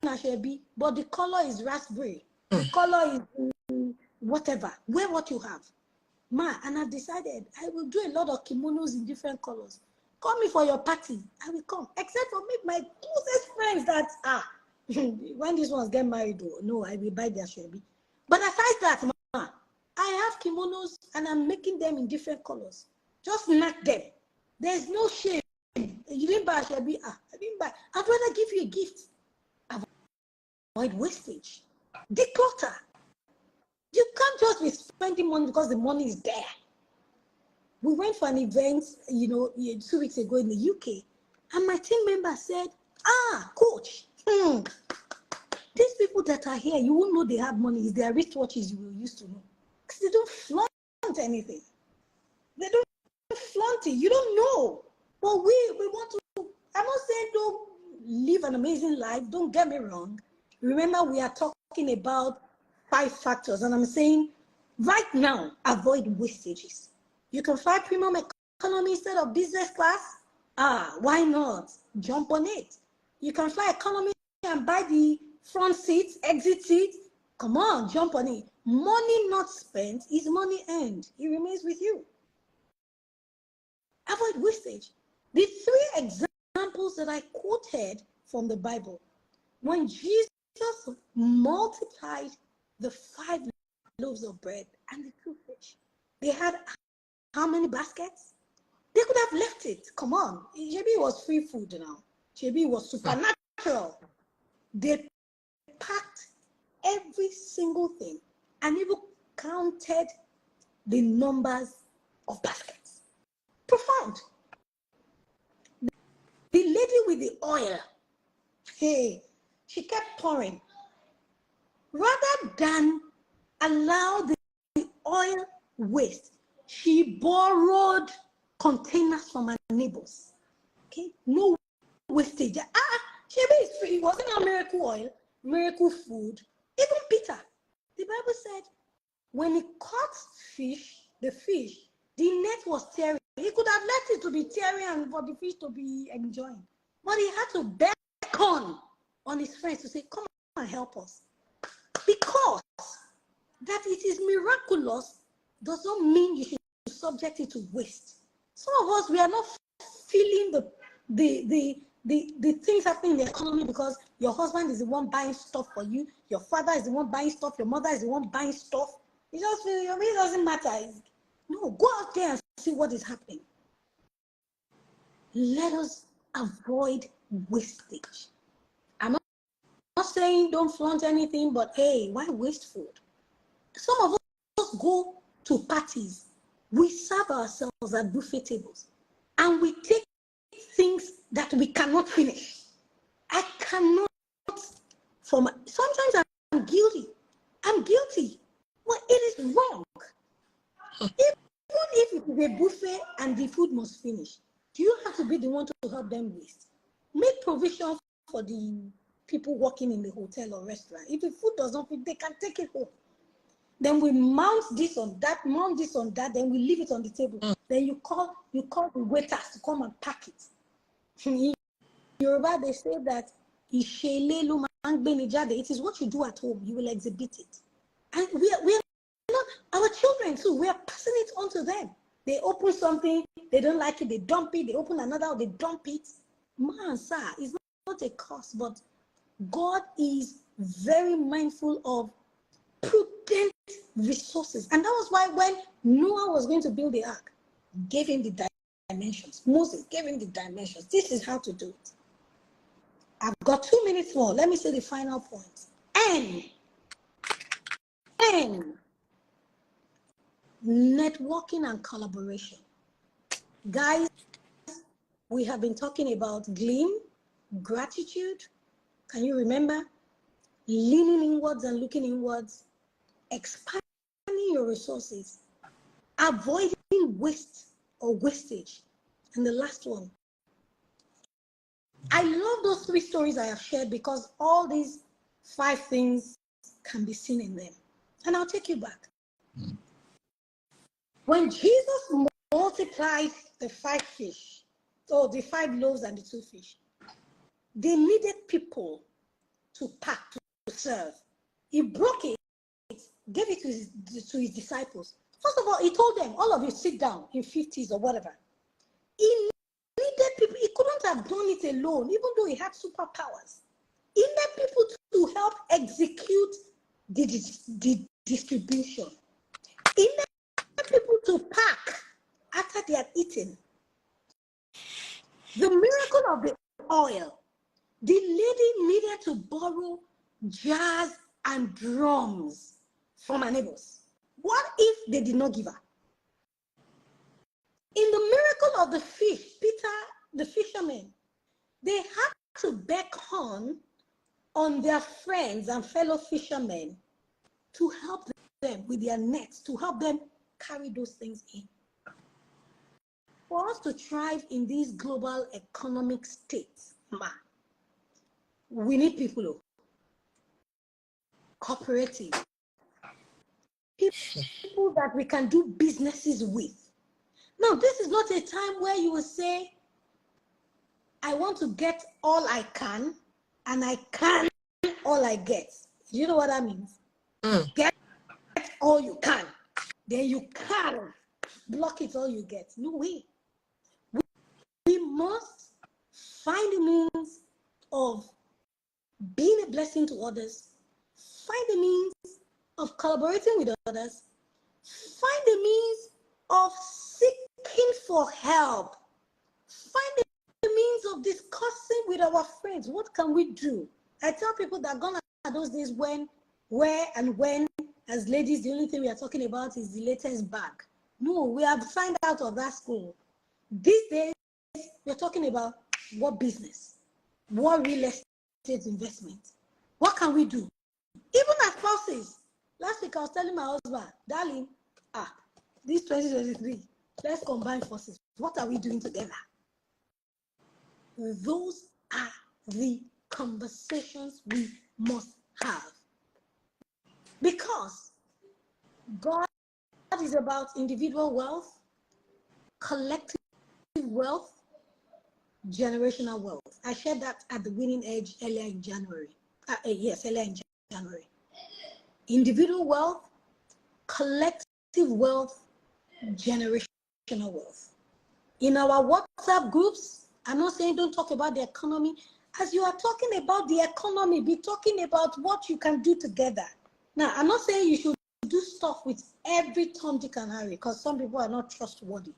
Ashebi, but the color is raspberry. The color is whatever. Wear what you have. And I've decided I will do a lot of kimonos in different colors. Call me for your party. I will come. Except for me, my closest friends that when these ones get married, no, I will buy their Ashebi. But aside that, I have kimonos and I'm making them in different colors. Just knock them. There's no shame. You didn't buy Ashebi. I didn't buy. I'd rather give you a gift. Avoid wastage. Declutter. You can't just be spending money because the money is there. We went for an event, 2 weeks ago in the UK, and my team member said, coach, these people that are here, you won't know they have money. It's their wristwatches you will use to know. Because they don't flaunt anything. They don't flaunt it. You don't know. But we want to, I'm not saying don't live an amazing life. Don't get me wrong. Remember, we are talking about 5 factors. And I'm saying, right now, avoid wastages. You can fly premium economy instead of business class. Why not? Jump on it. You can fly economy and buy the front seat, exit seat. Come on, jump on it. Money not spent is money earned. It remains with you. Avoid wastage. The 3 examples that I quoted from the Bible, when Jesus multiplied the 5 loaves of bread and the 2 fish, they had how many baskets? They could have left it. Come on. Maybe it was free food now. Maybe it was supernatural. They packed every single thing and even counted the numbers of baskets. Profound. The lady with the oil, she kept pouring. Rather than allow the oil waste, she borrowed containers from her neighbors. Okay, no wastage. Maybe it's free. It wasn't a miracle oil, miracle food, even Peter. The Bible said when he caught the fish, the net was tearing. He could have left it to be tearing and for the fish to be enjoying. But he had to beckon on his friends to say, come and help us. Because that it is miraculous does not mean you should subject it to waste. Some of us, we are not feeling the things happening in the economy because your husband is the one buying stuff for you, your father is the one buying stuff, your mother is the one buying stuff. You just feel, it doesn't matter. No, go out there and see what is happening. Let us avoid wastage. I'm not saying don't flaunt anything, but hey, why waste food? Some of us go to parties. We serve ourselves at buffet tables and we take things that we cannot finish. I cannot, sometimes I'm guilty. I'm guilty. But it is wrong. Even if it is a buffet and the food must finish, do you have to be the one to help them waste? Make provision for the people working in the hotel or restaurant. If the food does not fit, they can take it home. Then we mount this on that, then we leave it on the table. Then you call the waiters to come and pack it. In Yoruba, they say that it is what you do at home, you will exhibit it. And we are not, our children too, we are passing it on to them. They open something, they don't like it, they dump it, they open another, they dump it. Man, sir, it's not a curse, but God is very mindful of prudent resources. And that was why when Noah was going to build the ark, gave him the dimensions. Moses gave him the dimensions. This is how to do it. I've got 2 minutes more. Let me say the final point. N. Networking and collaboration. Guys, we have been talking about GLEAN, gratitude. Can you remember? Leaning inwards and looking inwards. Expanding your resources. Avoiding waste or wastage. And the last one. I love those 3 stories I have shared because all these 5 things can be seen in them. And I'll take you back. When Jesus multiplied the 5 fish, or the 5 loaves and the 2 fish, they needed people to pack, to serve. He broke it, gave it to his disciples. First of all, he told them, all of you sit down in 50s or whatever. He needed people. He couldn't have done it alone, even though he had superpowers. He needed people to help execute the distribution. He needed people to pack after they had eaten. The miracle of the oil. The lady needed to borrow jars and drums from her neighbors. What if they did not give her? In the miracle of the fish, Peter, the fisherman, they had to beckon on their friends and fellow fishermen to help them with their nets, to help them carry those things in. For us to thrive in these global economic states, we need people, cooperative, people that we can do businesses with. Now, this is not a time where you will say, I want to get all I can, and I can all I get. You know what that means? Get all you can. Then you can block it all you get. No way. We must find the means of being a blessing to others, find the means of collaborating with others, find the means of seeking for help, find the means of discussing with our friends. What can we do? I tell people that gone are those days when, where, and when, as ladies, the only thing we are talking about is the latest bag. No, we have signed out of that school. These days, we're talking about what business, what real estate investment. What can we do? Even as spouses. Last week I was telling my husband, darling, this 2023, let's combine forces. What are we doing together? Those are the conversations we must have. Because God is about individual wealth, collective wealth, generational wealth. I shared that at the Winning Edge earlier in January. Earlier in January. Individual wealth, collective wealth, generational wealth. In our WhatsApp groups, I'm not saying don't talk about the economy. As you are talking about the economy, be talking about what you can do together. Now, I'm not saying you should do stuff with every Tom, Dick, and Harry, because some people are not trustworthy.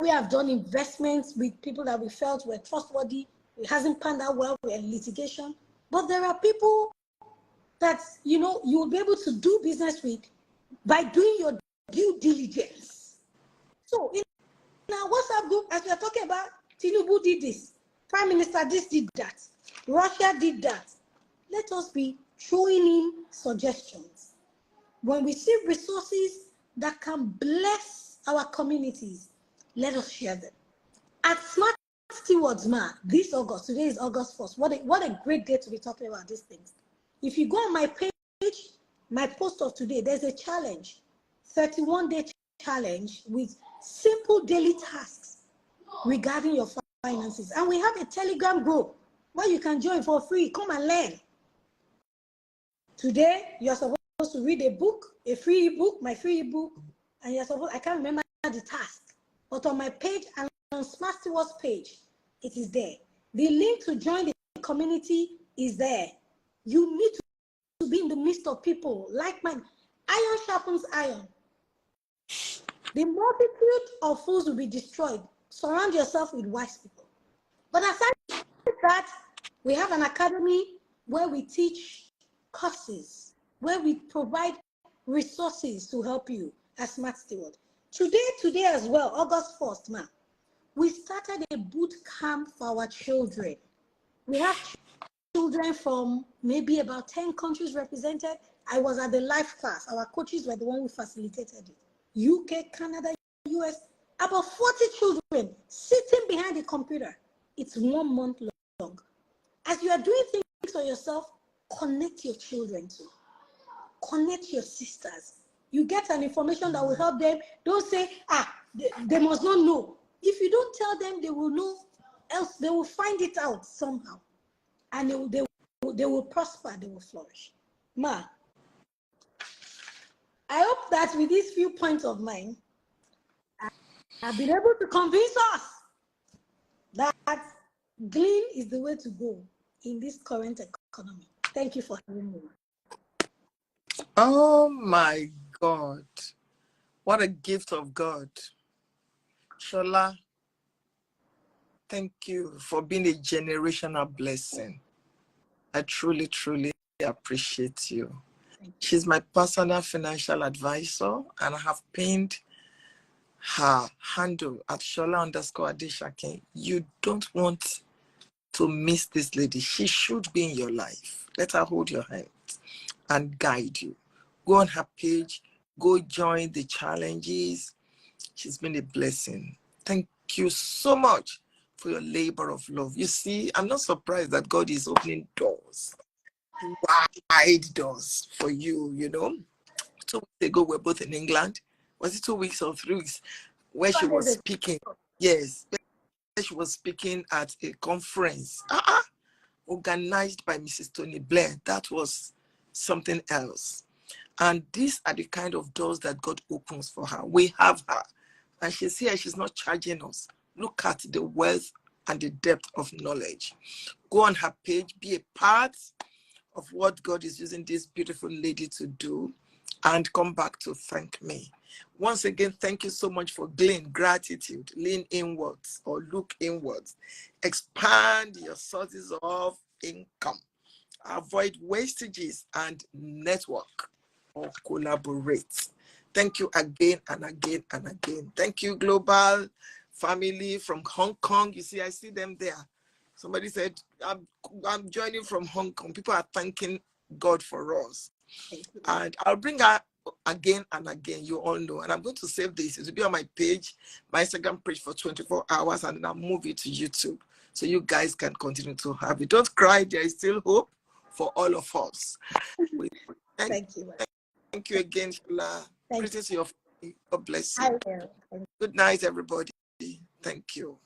We have done investments with people that we felt were trustworthy. It hasn't panned out well. We're in litigation. But there are people that, you will be able to do business with by doing your due diligence. So in our WhatsApp group, as we are talking about, Tinubu did this, Prime Minister this did that, Russia did that. Let us be throwing in suggestions. When we see resources that can bless our communities, let us share them. At Smart Stewards, this August, today is August 1st. What a great day to be talking about these things. If you go on my page, my post of today, there's a challenge, 31-day challenge with simple daily tasks regarding your finances. And we have a Telegram group where you can join for free. Come and learn. Today, you're supposed to read a book, a free ebook, my free ebook, and you're supposed, I can't remember the task, but on my page and on Smart Stewards page, it is there. The link to join the community is there. You need to be in the midst of people like mine. Iron sharpens iron. The multitude of fools will be destroyed. Surround yourself with wise people. But aside from that, we have an academy where we teach courses, where we provide resources to help you as Smart Steward. Today as well, August 1st, we started a boot camp for our children. We have children from maybe about 10 countries represented. I was at the live class. Our coaches were the one who facilitated it. UK, Canada, US, about 40 children sitting behind the computer. It's 1 month long. As you are doing things for yourself, connect your children to. Connect your sisters. You get an information that will help them. Don't say, they must not know. If you don't tell them, they will know, else they will find it out somehow. And they will prosper, they will flourish. I hope that with these few points of mine, I've been able to convince us that GLEAN is the way to go in this current economy. Thank you for having me. Oh my God. What a gift of God. Sola, thank you for being a generational blessing. I truly, truly appreciate you. She's my personal financial advisor, and I have pinned her handle at Sola_Adesakin. You don't want to miss this lady. She should be in your life. Let her hold your hand and guide you. Go on her page, go join the challenges. She's been a blessing. Thank you so much for your labor of love. You see, I'm not surprised that God is opening doors, wide doors for you, you know. 2 weeks ago, we're both in England. Was it 2 weeks or 3 weeks? Where she was speaking. Yes, where she was speaking at a conference organized by Mrs. Tony Blair. That was something else. And these are the kind of doors that God opens for her. We have her. And she's here, she's not charging us. Look at the wealth and the depth of knowledge. Go on her page, be a part of what God is using this beautiful lady to do, and come back to thank me. Once again, thank you so much for GLEAN, gratitude. Lean inwards or look inwards. Expand your sources of income. Avoid wastages and network or collaborate. Thank you again and again and again. Thank you, Global Family from Hong Kong. You see, I see them there. Somebody said, I'm joining from Hong Kong. People are thanking God for us. And I'll bring her again and again, you all know. And I'm going to save this. It will be on my page, my Instagram page for 24 hours, and then I'll move it to YouTube so you guys can continue to have it. Don't cry, there is still hope for all of us. Thank you. Thank you again, Shola. Greetings to your family. God bless you. I will. Good night, everybody. Thank you.